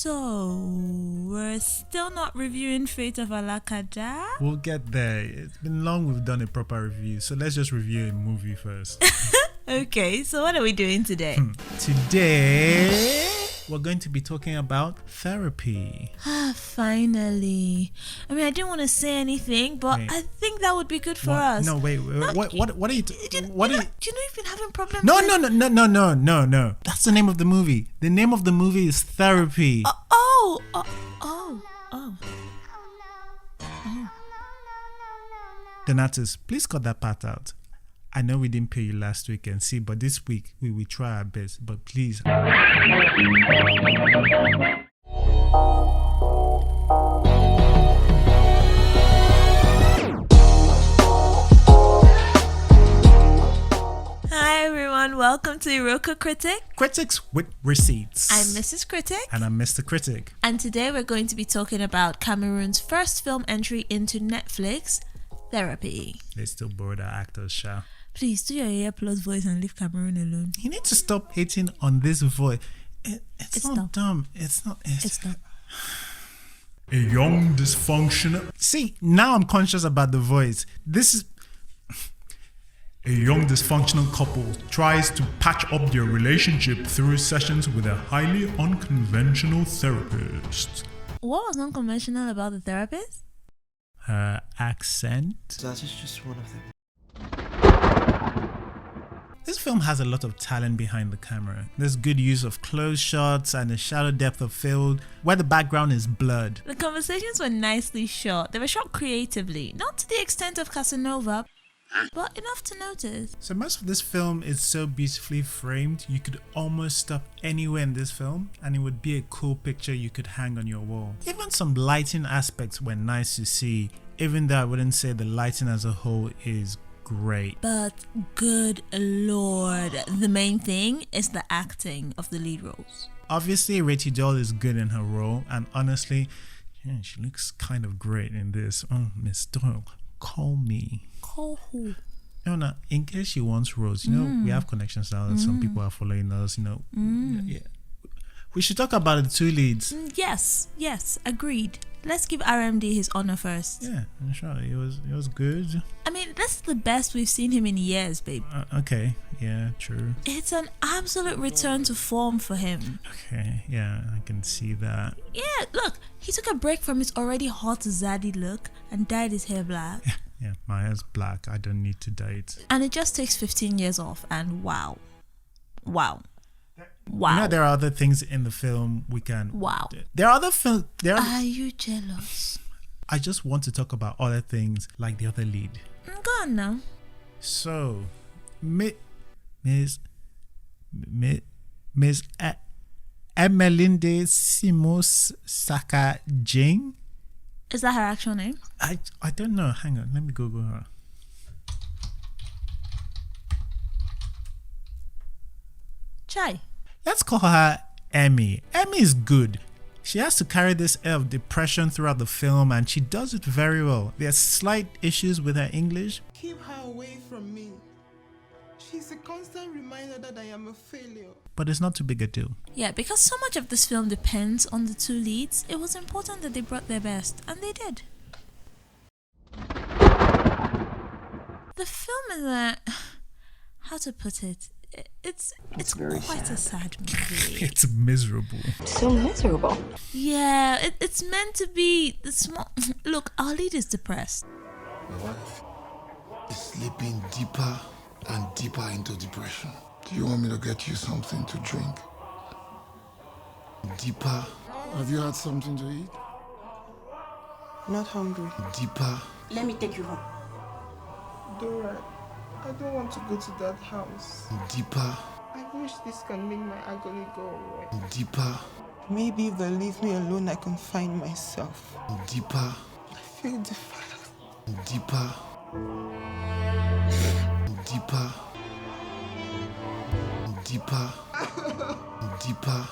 So, we're still not reviewing Fate of Alakada? We'll get there. It's been long we've done a proper review, so let's just review a movie first. Okay, so what are we doing today? Today, we're going to be talking about therapy. Finally. I mean, I didn't want to say anything, but Wait. I think that would be good for What? us. No, wait. What are you... Do you know you've been having problems No. with... That's the name of the movie. The name of the movie is Therapy. Oh. Donatus, please cut that part out. I know we didn't pay you last week and see, but this week we will try our best. But please. Hi everyone, welcome to Iroko Critic. Critics with Receipts. I'm Mrs. Critic. And I'm Mr. Critic. And today we're going to be talking about Cameroon's first film entry into Netflix, Therapy. They still borrowed our actors, Sha. Please do your earplug voice and leave Cameroon alone. You need to stop hating on this voice. It's not dumb. It's not. It's not. A young dysfunctional. See, now I'm conscious about the voice. This is. A young dysfunctional couple tries to patch up their relationship through sessions with a highly unconventional therapist. What was unconventional about the therapist? Her accent. That is just one of them. This film has a lot of talent behind the camera. There's good use of close shots and a shallow depth of field where the background is blurred. The conversations were nicely shot. They were shot creatively, not to the extent of Casanova, but enough to notice. So most of this film is so beautifully framed, you could almost stop anywhere in this film and it would be a cool picture you could hang on your wall. Even some lighting aspects were nice to see, even though I wouldn't say the lighting as a whole is great. But good lord, the main thing is the acting of the lead roles. Obviously, Rachel Doll is good in her role, and honestly, yeah, she looks kind of great in this. Oh, Miss Doyle, call me. Call who? No, in case she wants roles, we have connections now. Some people are following us, Yeah. We should talk about the two leads. Yes, agreed. Let's give RMD his honor first. Yeah, I'm sure it was good. I mean, this is the best we've seen him in years, babe. Okay, yeah, true. It's an absolute return to form for him. Okay, yeah, I can see that. Yeah, look, he took a break from his already hot zaddy look and dyed his hair black. Yeah, my hair's black. I don't need to dye it. And it just takes 15 years off, and wow. There are other things in the film we can. Wow. There are other films. Are you jealous? I just want to talk about other things like the other lead. Go on now. So, Miss Emelinde Simos Saka Jane. Is that her actual name? I don't know. Hang on, let me Google her. Chai. Let's call her Emmy. Emmy is good. She has to carry this air of depression throughout the film and she does it very well. There's slight issues with her English. Keep her away from me. She's a constant reminder that I am a failure. But it's not too big a deal. Yeah, because so much of this film depends on the two leads, it was important that they brought their best, and they did. The film is how to put it? It's quite a sad movie. It's miserable. So miserable. Yeah, it's meant to be the small. Look, our lead is depressed. My wife is slipping deeper and deeper into depression. Do you want me to get you something to drink? Deeper. Have you had something to eat? Not hungry. Deeper. Let me take you home. Dora, I don't want to go to that house. Deeper. I wish this can make my agony go away. Deeper. Maybe if they leave me alone, I can find myself. Deeper. I feel defiled. Deeper. Deeper. Deeper. Deeper.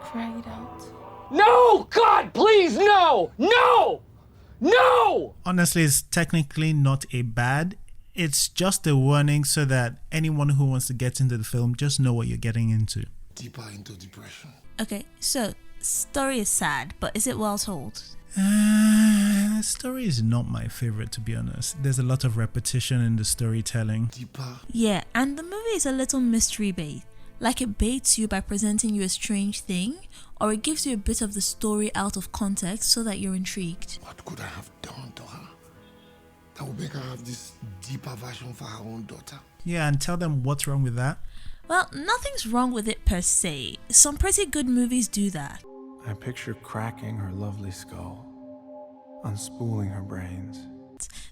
Cry it out. No! God, please, no! No! No! Honestly, it's technically not a bad. It's just a warning so that anyone who wants to get into the film just know what you're getting into. Deeper into depression. Okay, so story is sad, but is it well told? Story is not my favorite, to be honest. There's a lot of repetition in the storytelling. Deeper. Yeah, and the movie is a little mystery bait. Like it baits you by presenting you a strange thing, or it gives you a bit of the story out of context so that you're intrigued. What could I have done to her that would make her have this deeper version for her own daughter? Yeah, and tell them what's wrong with that. Well, nothing's wrong with it per se. Some pretty good movies do that. I picture cracking her lovely skull, unspooling her brains.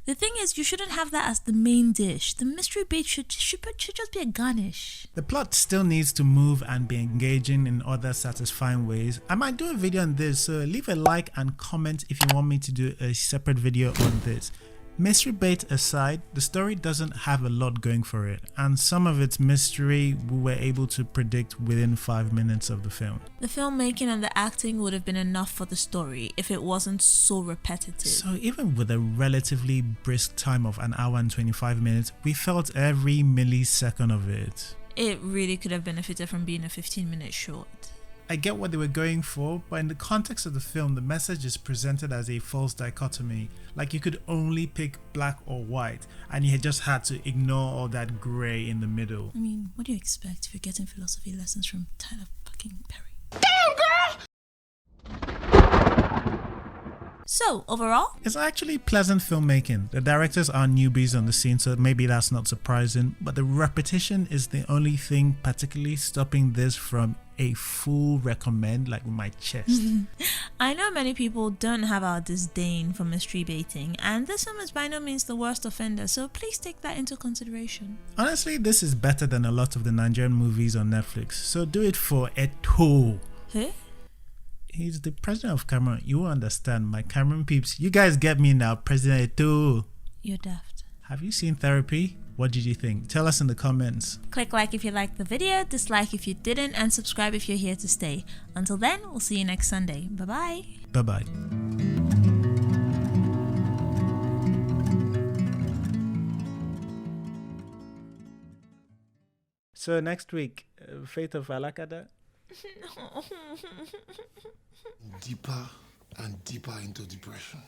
The thing is, you shouldn't have that as the main dish. The mystery bait should just be a garnish. The plot still needs to move and be engaging in other satisfying ways. I might do a video on this, so leave a like and comment if you want me to do a separate video on this. Mystery bait aside, the story doesn't have a lot going for it, and some of its mystery we were able to predict within 5 minutes of the film. The filmmaking and the acting would have been enough for the story if it wasn't so repetitive. So even with a relatively brisk time of an hour and 25 minutes, we felt every millisecond of it. It really could have benefited from being a 15-minute short. I get what they were going for, but in the context of the film, the message is presented as a false dichotomy. Like you could only pick black or white, and you just had to ignore all that grey in the middle. I mean, what do you expect if you're getting philosophy lessons from Tyler fucking Perry? So, overall? It's actually pleasant filmmaking. The directors are newbies on the scene, so maybe that's not surprising, but the repetition is the only thing particularly stopping this from a full recommend, like with my chest. I know many people don't have our disdain for mystery baiting, and this film is by no means the worst offender, so please take that into consideration. Honestly, this is better than a lot of the Nigerian movies on Netflix, so do it for Eto. Huh? He's the president of Cameroon. You will understand, my Cameroon peeps. You guys get me now, President Eto. You're daft. Have you seen Therapy? What did you think? Tell us in the comments. Click like if you liked the video, dislike if you didn't, and subscribe if you're here to stay. Until then, we'll see you next Sunday. Bye-bye. Bye-bye. So next week, Fate of Alakada. Deeper and deeper into depression.